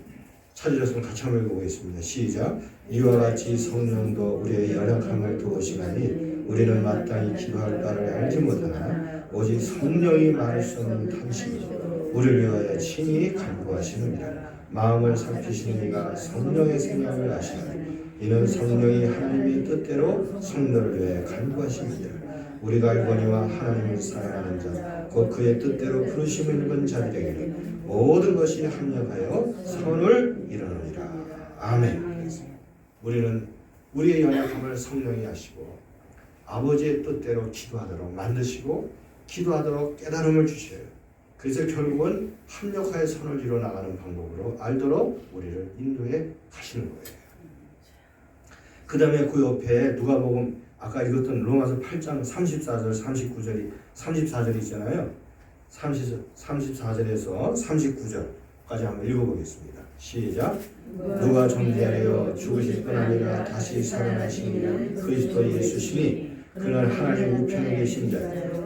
찾으셨으면 같이 한번 읽어보겠습니다. 시작. 이와 같이 성령도 우리의 연약함을 도우시나니 우리는 마땅히 기도할 바를 알지 못하나 오직 성령이 말할 수 없는 탄식이 우리를 위하여 친히 간구하시느니라. 마음을 살피시는 이가 성령의 생각을 아시나니 이는 성령이 하나님의 뜻대로 성도를 위해 간구하십니다. 우리가 알거니와 하나님을 사랑하는 자, 곧 그의 뜻대로 부르심을 입은 자들에게는 모든 것이 합력하여 선을 이루느니라. 아멘. 우리는 우리의 연약함을 성령이 하시고 아버지의 뜻대로 기도하도록 만드시고 기도하도록 깨달음을 주셔요. 그래서 결국은 합력하여 선을 이루어 나가는 방법으로 알도록 우리를 인도해 가시는 거예요. 그 다음에 그 옆에 누가복음 아까 읽었던 로마서 8장 34절 39절이 34절이 있잖아요. 34절에서 39절까지 한번 읽어보겠습니다. 시작. 누가 존재하여 죽으실 뿐 아니라 다시 살아나신 그리스도 예수시니 그는 하나님 우편에 계신 자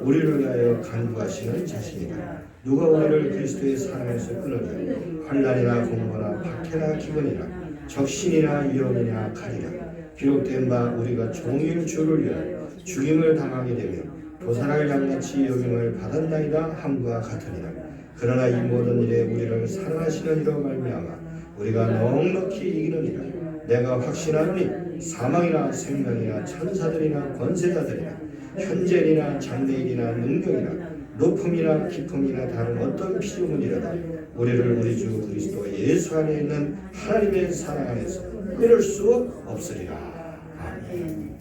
우리를 위하여 간구하시는 자신이다. 누가 우리를 그리스도의 사랑에서 끊으려 환난이나 공고나 박해나 기근이나 적신이나 위험이나 칼이라 기록된 바 우리가 종일 주를 위하여 죽임을 당하게 되며 도살할 양같이 여김을 받았나이다 함과 같으니라. 그러나 이 모든 일에 우리를 사랑하시는 이로 말미암아 우리가 넉넉히 이기느니라. 내가 확신하노니 사망이나 생명이나 천사들이나 권세자들이나 현재이나 장래이나 능력이나 높음이나 깊음이나 다른 어떤 피조물이라도 우리를 우리 주 그리스도 예수 안에 있는 하나님의 사랑 안에서 끊을 수 없으리라. 아멘.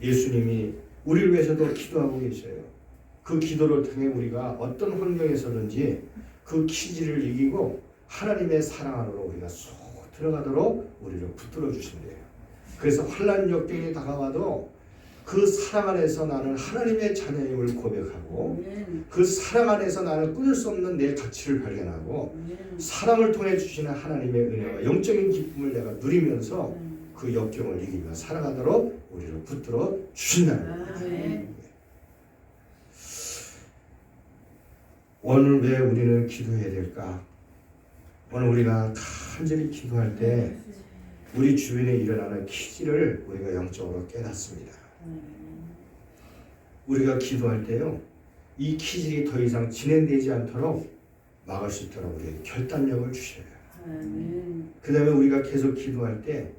예수님이 우리를 위해서도 기도하고 계셔요. 그 기도를 통해 우리가 어떤 환경에서든지 그 키지를 이기고 하나님의 사랑 안으로 우리가 쏙 들어가도록 우리를 붙들어 주신대요. 그래서 환난 역경이 다가와도 그 사랑 안에서 나는 하나님의 자녀임을 고백하고 그 사랑 안에서 나는 끊을 수 없는 내 가치를 발견하고 사랑을 통해 주시는 하나님의 은혜와 영적인 기쁨을 내가 누리면서 그 역경을 이기며 살아가도록 우리를 붙들어 주신다는 거예요. 오늘 왜 우리는 기도해야 될까? 오늘 우리가 간절히 기도할 때 우리 주변에 일어나는 기질을 우리가 영적으로 깨닫습니다. 우리가 기도할 때요, 이 기질이 더 이상 진행되지 않도록 막을 수 있도록 우리에게 결단력을 주셔요. 그 다음에 우리가 계속 기도할 때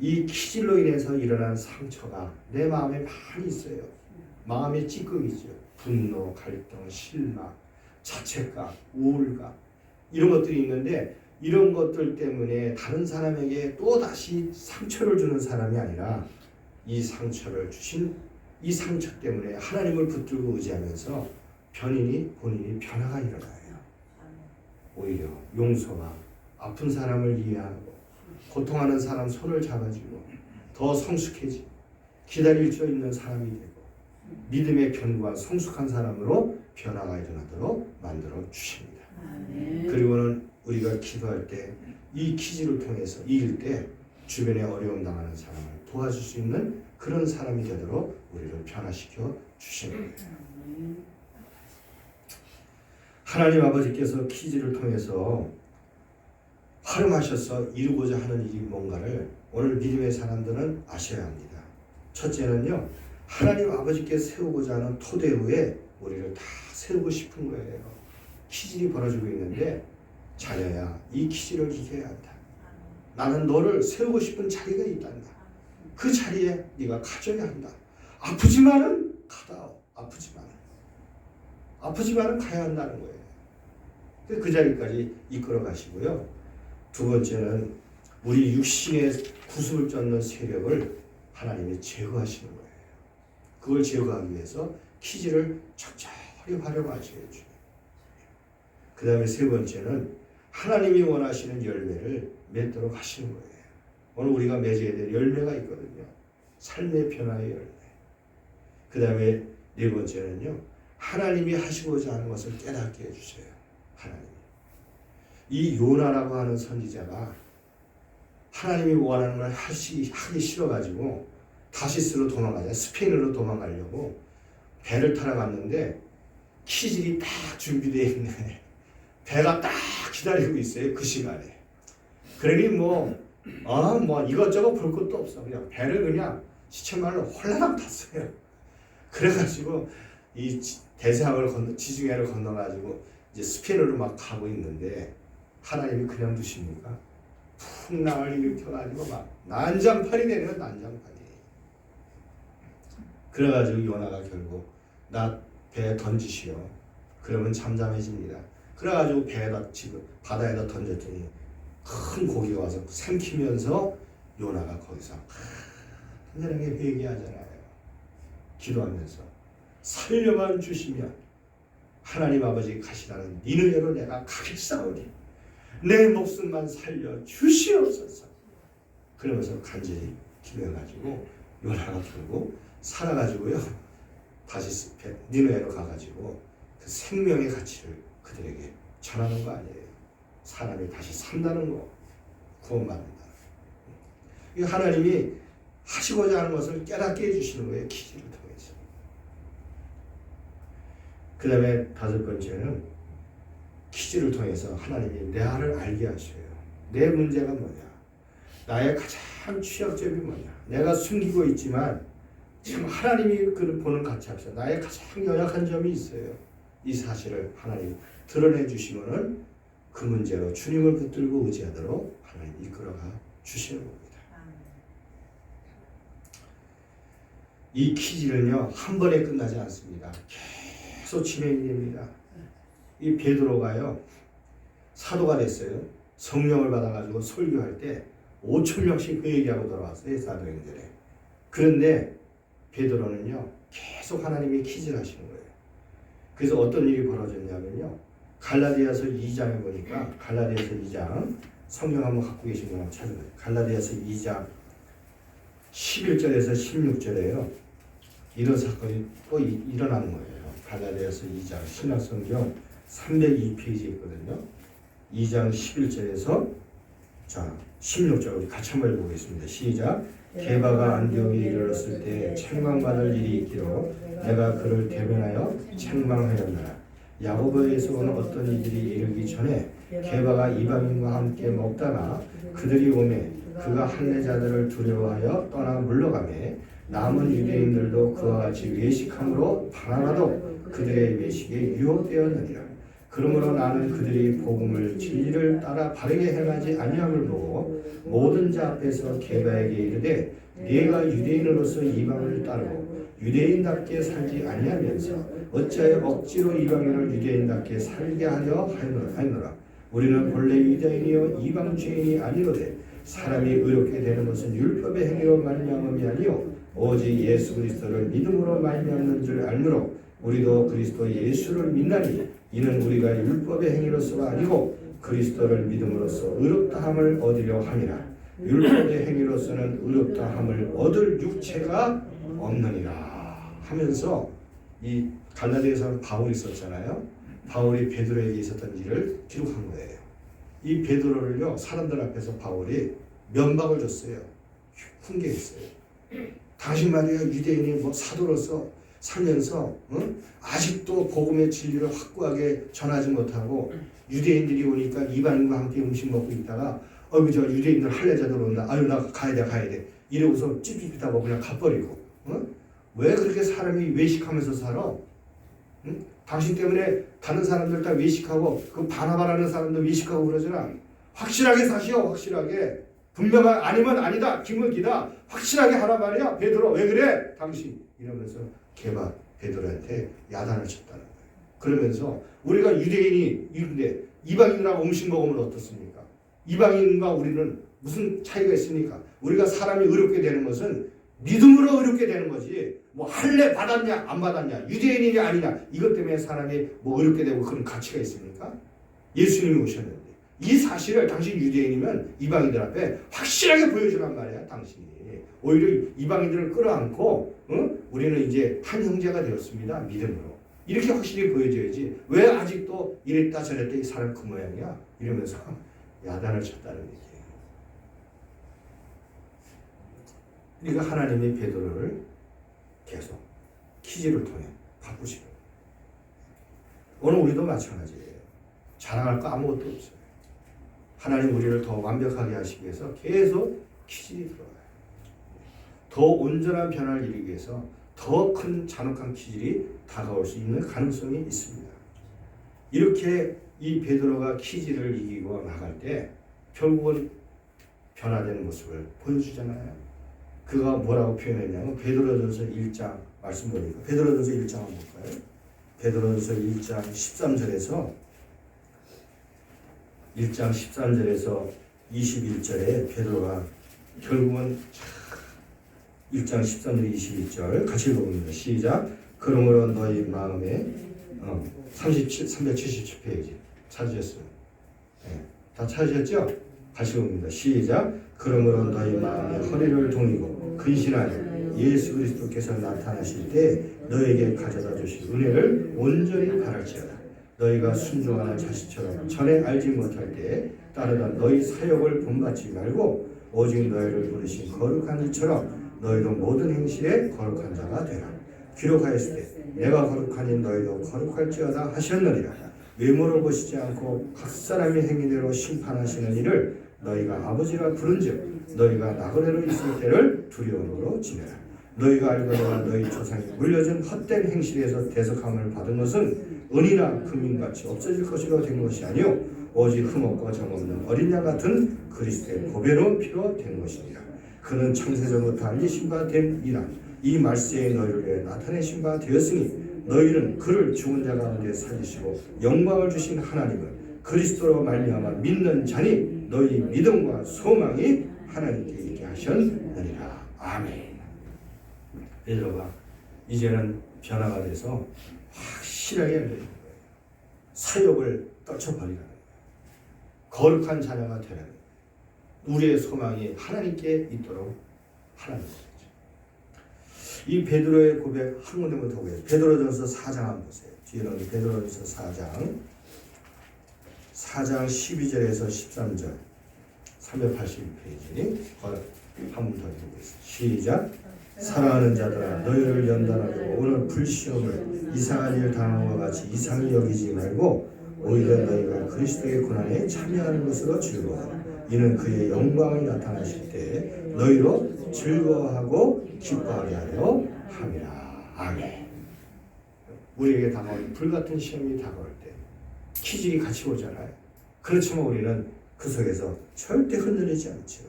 이 기질로 인해서 일어난 상처가 내 마음에 많이 있어요. 마음의 찌꺼기죠. 분노, 갈등, 실망, 자책감, 우울감 이런 것들이 있는데 이런 것들 때문에 다른 사람에게 또다시 상처를 주는 사람이 아니라 이 상처를 주신 이 상처 때문에 하나님을 붙들고 의지하면서 본인이 변화가 일어나요. 오히려 용서와 아픈 사람을 이해하고 고통하는 사람 손을 잡아주고 더 성숙해지고 기다릴 수 있는 사람이 되고 믿음의 견고한 성숙한 사람으로 변화가 일어나도록 만들어 주십니다. 그리고는 우리가 기도할 때 이 기질을 통해서 이길 때 주변에 어려움 당하는 사람을 도와줄 수 있는 그런 사람이 되도록 우리를 변화시켜 주십니다. 하나님 아버지께서 기질을 통해서 활용하셔서 이루고자 하는 일이 뭔가를 오늘 믿음의 사람들은 아셔야 합니다. 첫째는요, 하나님 아버지께 세우고자 하는 토대 위에 우리를 다 세우고 싶은 거예요. 기질이 벌어지고 있는데 자녀야, 이 기질을 이겨야 한다. 나는 너를 세우고 싶은 자리가 있단다. 그 자리에 네가 가져야 한다. 아프지만은 가다오. 아프지만은 가야 한다는 거예요. 그 자리까지 이끌어 가시고요. 두 번째는 우리 육신의 구습을 쫓는 세력을 하나님이 제거하시는 거예요. 그걸 제거하기 위해서 기질을 적절히 활용하셔야죠. 그 다음에 세 번째는 하나님이 원하시는 열매를 맺도록 하시는 거예요. 오늘 우리가 맺어야 될 열매가 있거든요. 삶의 변화의 열매. 그 다음에 네 번째는요, 하나님이 하시고자 하는 것을 깨닫게 해주세요. 하나님. 이 요나라고 하는 선지자가 하나님이 원하는 걸 하기 싫어가지고 다시스로 도망가자, 스페인으로 도망가려고 배를 타러 갔는데 키질이 딱 준비되어 있네. 배가 딱 기다리고 있어요. 그 시간에. 그러니 뭐 이것저것 볼 것도 없어. 그냥 배를 그냥 시체말로 홀라당 탔어요. 그래가지고 이 대서양을 지중해를 건너가지고 이제 스페인으로 막 가고 있는데 하나님이 그냥 두십니까? 풍랑을 일으켜가지고 막 난장판이 되는 난장판이. 그래가지고 요나가 결국 나 배에 던지시오. 그러면 잠잠해집니다. 그래가지고 배에다 지금 바다에다 던졌더니 큰 고기가 와서 삼키면서 요나가 거기서 하나님께 회개하잖아요. 기도하면서 살려만 주시면 하나님 아버지 가시라는 니느웨로 내가 가겠사오니 내 목숨만 살려 주시옵소서. 그러면서 간절히 기도해가지고 요나가 결국 살아가지고요 다시 니느웨로 가가지고 그 생명의 가치를 그들에게 전하는 거 아니에요. 사람이 다시 산다는 거, 구원받는다. 이 하나님이 하시고자 하는 것을 깨닫게 해주시는 거예요. 기질을 통해서. 그 다음에 다섯 번째는 기질을 통해서 하나님이 내 안을 알게 하셔요. 내 문제가 뭐냐, 나의 가장 취약점이 뭐냐, 내가 숨기고 있지만 지금 하나님이 그를 보는 가치 앞에서 나의 가장 연약한 점이 있어요. 이 사실을 하나님 드러내 주시면은 그 문제로 주님을 붙들고 의지하도록 하나님 이끌어가 주시는 겁니다. 이 퀴즈는요 한 번에 끝나지 않습니다. 계속 진행이 됩니다. 이 베드로가요 사도가 됐어요. 성령을 받아가지고 설교할 때 5천 명씩 그 얘기하고 돌아왔어요. 사도행전에. 그런데 베드로는요 계속 하나님이 퀴즈를 하시는 거예요. 그래서 어떤 일이 벌어졌냐면요 갈라디아서 2장에 보니까 갈라디아서 2장 성경 한번 갖고 계신 분 한번 찾아봐요. 갈라디아서 2장 11절에서 16절에요. 이런 사건이 또 일어나는 거예요. 갈라디아서 2장 신약성경 302페이지에 있거든요. 2장 11절에서 자 16절 같이 한번 읽어보겠습니다. 시작. 게바가 안디옥에 이르렀을 때 책망받을 일이 있기로 내가 그를 대변하여 책망하였노라. 야고보에서 온 어떤 이들이 이르기 전에 게바가 이방인과 함께 먹다가 그들이 오매 그가 할례자들을 두려워하여 떠나 물러가매 남은 유대인들도 그와 같이 외식함으로 방황하도 그들의 외식에 유혹되었느니라. 그러므로 나는 그들이 복음을 진리를 따라 바르게 행하지 아니함을 보고 모든 자 앞에서 게바에게 이르되 네가 유대인으로서 이방을 따르고 유대인답게 살지 아니하면서 어찌하여 억지로 이방인을 유대인답게 살게 하려 하노라. 우리는 본래 유대인이요 이방 죄인이 아니로되 사람이 의롭게 되는 것은 율법의 행위로 말미암음이 아니요 오직 예수 그리스도를 믿음으로 말미암는 줄 알므로 우리도 그리스도 예수를 믿나니 이는 우리가 율법의 행위로서가 아니고 그리스도를 믿음으로써 의롭다함을 얻으려 함이라. 율법의 행위로서는 의롭다함을 얻을 육체가 없느니라 하면서 이 갈라디아서 바울이 썼잖아요. 바울이 베드로에게 있었던 일을 기록한 거예요. 이 베드로를요 사람들 앞에서 바울이 면박을 줬어요. 훈계했어요. 당신 말이야 유대인이 뭐 사도로서 살면서 아직도 복음의 진리를 확고하게 전하지 못하고 유대인들이 오니까 이방인과 함께 음식 먹고 있다가 저 유대인들 할례자들 온다. 아유 나 가야 돼. 이러고서 찝찝하고 그냥 가버리고 왜 그렇게 사람이 외식하면서 살아? 당신 때문에 다른 사람들 다 외식하고 그 바나바라는 사람도 외식하고 그러잖아. 확실하게 사시오. 확실하게. 분명한 아니면 아니다. 기면 기다. 확실하게 하라 말이야. 베드로 왜 그래? 당신 이러면서 게바 베드로한테 야단을 쳤다는 거예요. 그러면서 우리가 유대인이 이런데 이방인이랑 음식 먹으면 어떻습니까? 이방인과 우리는 무슨 차이가 있습니까? 우리가 사람이 의롭게 되는 것은 믿음으로 의롭게 되는 거지. 뭐 할례 받았냐 안 받았냐 유대인이냐 아니냐 이것 때문에 사람이 뭐 의롭게 되고 그런 가치가 있습니까? 예수님이 오셨는데 이 사실을 당신 유대인이면 이방인들 앞에 확실하게 보여주란 말이야. 당신이 오히려 이방인들을 끌어안고 우리는 이제 한 형제가 되었습니다. 믿음으로 이렇게 확실히 보여줘야지. 왜 아직도 이랬다 저랬다 이 사람 그 모양이야 이러면서 야단을 쳤다는 얘기예요. 그러니까 하나님이 베드로를 계속 퀴즈를 통해 바꾸시고 오늘 우리도 마찬가지예요. 자랑할 거 아무것도 없어요. 하나님 우리를 더 완벽하게 하시기 위해서 계속 퀴즈가 들어가요. 더 온전한 변화를 이루기 위해서 더 큰 잔혹한 퀴즈이 다가올 수 있는 가능성이 있습니다. 이렇게 이 베드로가 퀴즈를 이기고 나갈 때 결국은 변화되는 모습을 보여주잖아요. 그가 뭐라고 표현했냐면 베드로전서 1장 말씀 보니까 베드로전서 1장 한번 볼까요? 베드로전서 1장 13절에서 1장 13절에서 21절에 베드로가 결국은 1장 13절 21절 같이 읽어봅니다. 시작. 그러므로 너희 마음에 377페이지 찾으셨어요? 네, 다 찾으셨죠? 같이 읽어봅니다. 시작. 그러므로 너희 마음에 허리를 동이고 근신하여 예수 그리스도께서 나타나실 때 너에게 가져다 주실 은혜를 온전히 바랄지어다. 너희가 순종하는 자식처럼 전에 알지 못할 때 따르던 너희 사역을 본받지 말고 오직 너희를 부르신 거룩한 이처럼 너희도 모든 행실에 거룩한 자가 되라. 기록하였을 때 내가 거룩하니 너희도 거룩할지어다 하셨느니라. 외모를 보시지 않고 각 사람의 행위대로 심판하시는 이를 너희가 아버지라 부른즉 너희가 나그네로 있을 때를 두려움으로 지내라. 너희가 알거니와 너희 조상이 물려준 헛된 행실에서 대속함을 받은 것은 은이나 금인같이 없어질 것이로 된 것이 아니요 오직 흠없고 정없는 어린 양 같은 그리스도의 보배로운 피로 된 것이니라. 그는 창세전부터 알리신 바 된 이라 이 말세에 너희를 나타내신 바 되었으니 너희는 그를 죽은 자 가운데 살리시고 영광을 주신 하나님을 그리스도로 말미암아 믿는 자니 너희 믿음과 소망이 하나님께 있게 하셨느니라. 아멘. 베드로가 이제는 변화가 돼서 확실하게 알려준 거예요. 사욕을 떨쳐버리라는 거예요. 거룩한 자녀가 되라는 거예요. 우리의 소망이 하나님께 있도록 하라는 거죠. 이 베드로의 고백 한 군데만 더 보세요. 베드로전서 4장 한번 보세요. 뒤에는 베드로전서 4장 12절에서 13절 381페이지 한번 더 읽어보겠습니다. 시작. 사랑하는 자들아 너희를 연단하고 오늘 불시험을 이상한 일 당한 것 같이 이상히 여기지 말고 오히려 너희가 그리스도의 고난에 참여하는 것으로 즐거워하라. 이는 그의 영광이 나타나실 때 너희로 즐거워하고 기뻐하게 하려 함이라. 아멘. 우리에게 다가올 불같은 시험이 다가올 때 기질이 같이 오잖아요. 그렇지만 우리는 그 속에서 절대 흔들리지 않죠.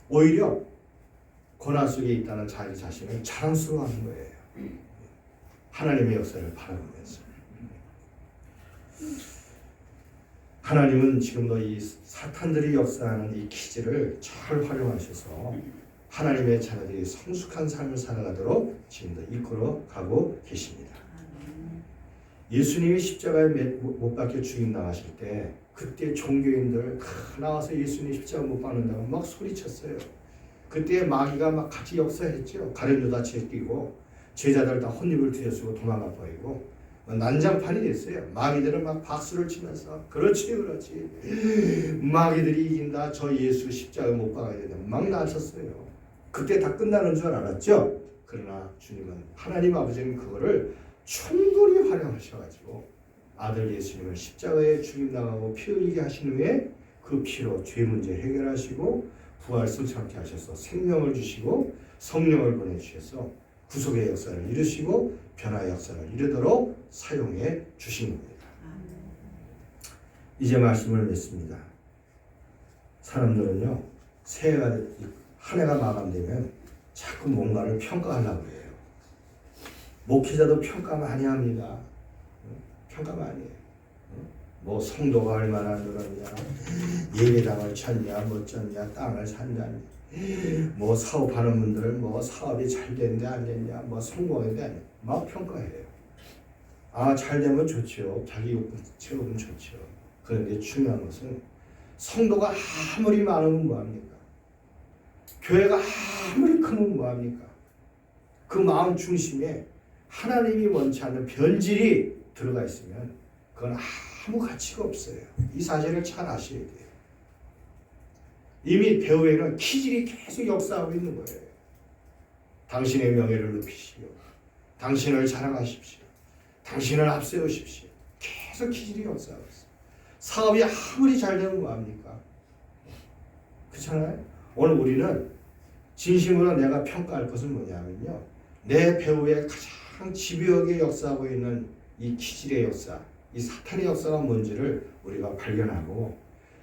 오히려 고난 속에 있다는 자기 자신을 자랑스러워하는 거예요. 하나님의 역사를 바라보면서. 하나님은 지금도 이 사탄들이 역사하는 이 기질을 잘 활용하셔서 하나님의 자녀들이 성숙한 삶을 살아가도록 지금도 이끌어 가고 계십니다. 예수님이 십자가에 못 박혀 죽임 당하실 때 그때 종교인들 나와서 예수님 십자가 못 박는다고 막 소리쳤어요. 그때 마귀가 막 같이 역사했죠. 가룟 유다치에 뛰고 제자들 다 혼입을 뒤에쓰고 도망가 버리고 난장판이 됐어요. 마귀들은 막 박수를 치면서 그렇지 마귀들이 이긴다. 저 예수 십자가 못 박아야 된다. 막 나섰어요. 그때 다 끝나는 줄 알았죠. 그러나 주님은 하나님 아버지는 그거를 충분히 활용하셔가지고 아들 예수님을 십자가에 죽임당하고 피 흘리게 하신 후에 그 피로 죄 문제 해결하시고 부활 승천케 하셔서 생명을 주시고 성령을 보내주셔서 구속의 역사를 이루시고 변화의 역사를 이루도록 사용해 주신 겁니다. 이제 말씀을 맺습니다. 사람들은요, 새해가 한 해가 마감되면 자꾸 뭔가를 평가하려고 해요. 목회자도 평가 많이 합니다. 평가 많이 해요. 뭐 성도가 얼마나 늘었냐, 예배당을 쳤냐, 뭐 쳤냐, 땅을 샀냐, 뭐 사업하는 분들 뭐 사업이 잘 됐는데 안 됐냐, 뭐 성공했는데 안 됐냐, 막 평가해요. 아, 잘 되면 좋죠. 자기 욕구 채우면 좋죠. 그런데 중요한 것은 성도가 아무리 많으면 뭐합니까? 교회가 아무리 크면 뭐합니까? 그 마음 중심에 하나님이 원치 않는 변질이 들어가 있으면 그건 아무 가치가 없어요. 이 사실을 잘 아셔야 돼요. 이미 배후에는 기질이 계속 역사하고 있는 거예요. 당신의 명예를 높이시오. 당신을 자랑하십시오. 당신을 앞세우십시오. 계속 기질이 역사하고 있어요. 사업이 아무리 잘 되면 뭐합니까? 그렇잖아요? 오늘 우리는 진심으로 내가 평가할 것은 뭐냐면요, 내 배후에 가장 집요하게 역사하고 있는 이 기질의 역사, 이 사탄의 역사가 뭔지를 우리가 발견하고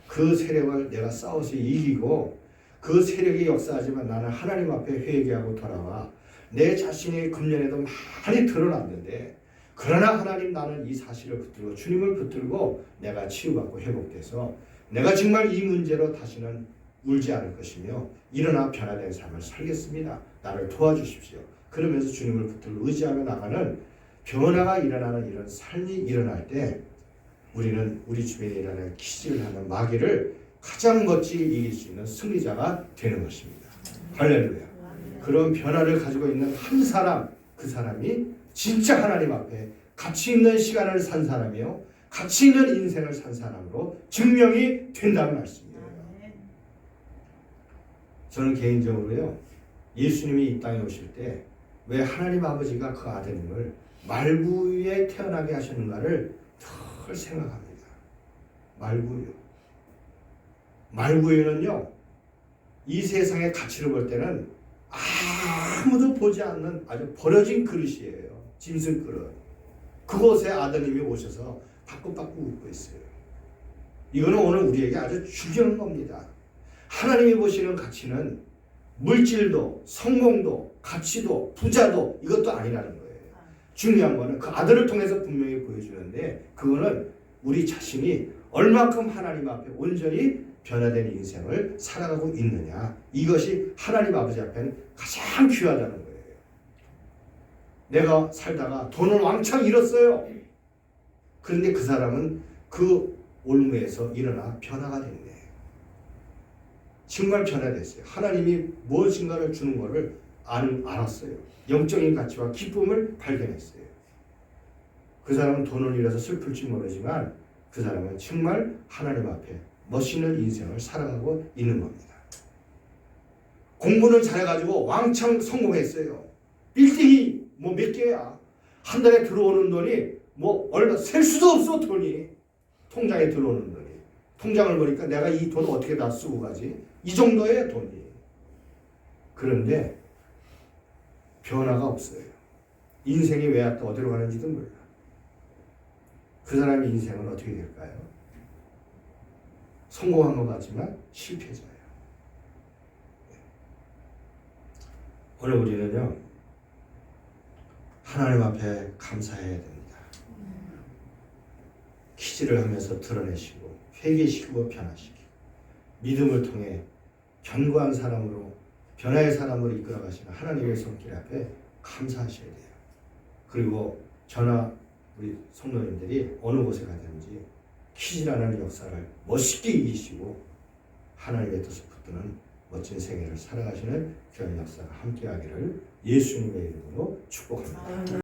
그 세력을 내가 싸워서 이기고 그 세력이 역사하지만 나는 하나님 앞에 회개하고 돌아와 내 자신의 금년에도 많이 드러났는데 그러나 하나님 나는 이 사실을 붙들고 주님을 붙들고 내가 치유받고 회복돼서 내가 정말 이 문제로 다시는 울지 않을 것이며 일어나 변화된 삶을 살겠습니다. 나를 도와주십시오. 그러면서 주님을 붙들고 의지하며 나가는 변화가 일어나는 이런 삶이 일어날 때 우리는 우리 주변에 일어나는 기질을 하는 마귀를 가장 멋지게 이길 수 있는 승리자가 되는 것입니다. 할렐루야. 그런 변화를 가지고 있는 한 사람, 그 사람이 진짜 하나님 앞에 가치 있는 시간을 산 사람이요, 가치 있는 인생을 산 사람으로 증명이 된다는 말씀이에요. 저는 개인적으로요, 예수님이 이 땅에 오실 때 왜 하나님 아버지가 그 아드님을 말구유에 태어나게 하셨는가를 늘 생각합니다. 말구유. 말구유는요, 이 세상의 가치를 볼 때는 아무도 보지 않는 아주 버려진 그릇이에요. 짐승 그릇. 그곳에 아드님이 오셔서 바꾸바꾸 웃고 있어요. 이거는 오늘 우리에게 아주 중요한 겁니다. 하나님이 보시는 가치는 물질도 성공도 가치도 부자도 이것도 아니라는 거예요. 중요한 거는 그 아들을 통해서 분명히 보여주는데 그거는 우리 자신이 얼마큼 하나님 앞에 온전히 변화된 인생을 살아가고 있느냐. 이것이 하나님 아버지 앞에는 가장 귀하다는 거예요. 내가 살다가 돈을 왕창 잃었어요. 그런데 그 사람은 그 올무에서 일어나 변화가 됐네. 정말 변화됐어요. 하나님이 무엇인가를 주는 것을 알았어요. 영적인 가치와 기쁨을 발견했어요. 그 사람은 돈을 잃어서 슬플지 모르지만 그 사람은 정말 하나님 앞에 멋있는 인생을 살아가고 있는 겁니다. 공부는 잘해가지고 왕창 성공했어요. 빌딩이 뭐 몇 개야. 한 달에 들어오는 돈이 뭐 얼마 셀 수도 없어. 돈이 통장에 들어오는 돈이. 통장을 보니까 내가 이 돈을 어떻게 다 쓰고 가지? 이 정도의 돈이. 그런데 변화가 없어요. 인생이 왜 어디로 가는지도 몰라. 그 사람의 인생은 어떻게 될까요? 성공한 것 같지만 실패자예요. 오늘 우리는요, 하나님 앞에 감사해야 됩니다. 퀴즈를 하면서 드러내시고 회개시키고 변화시키고 믿음을 통해 견고한 사람으로 변화의 사람으로 이끌어 가시는 하나님의 손길 앞에 감사하셔야 돼요. 그리고 저나 우리 성도님들이 어느 곳에 가든지 퀴즈라는 역사를 멋있게 이기시고 하나님의 뜻을 붙드는 멋진 생애를 살아가시는 귀한 역사가 함께하기를 예수님의 이름으로 축복합니다.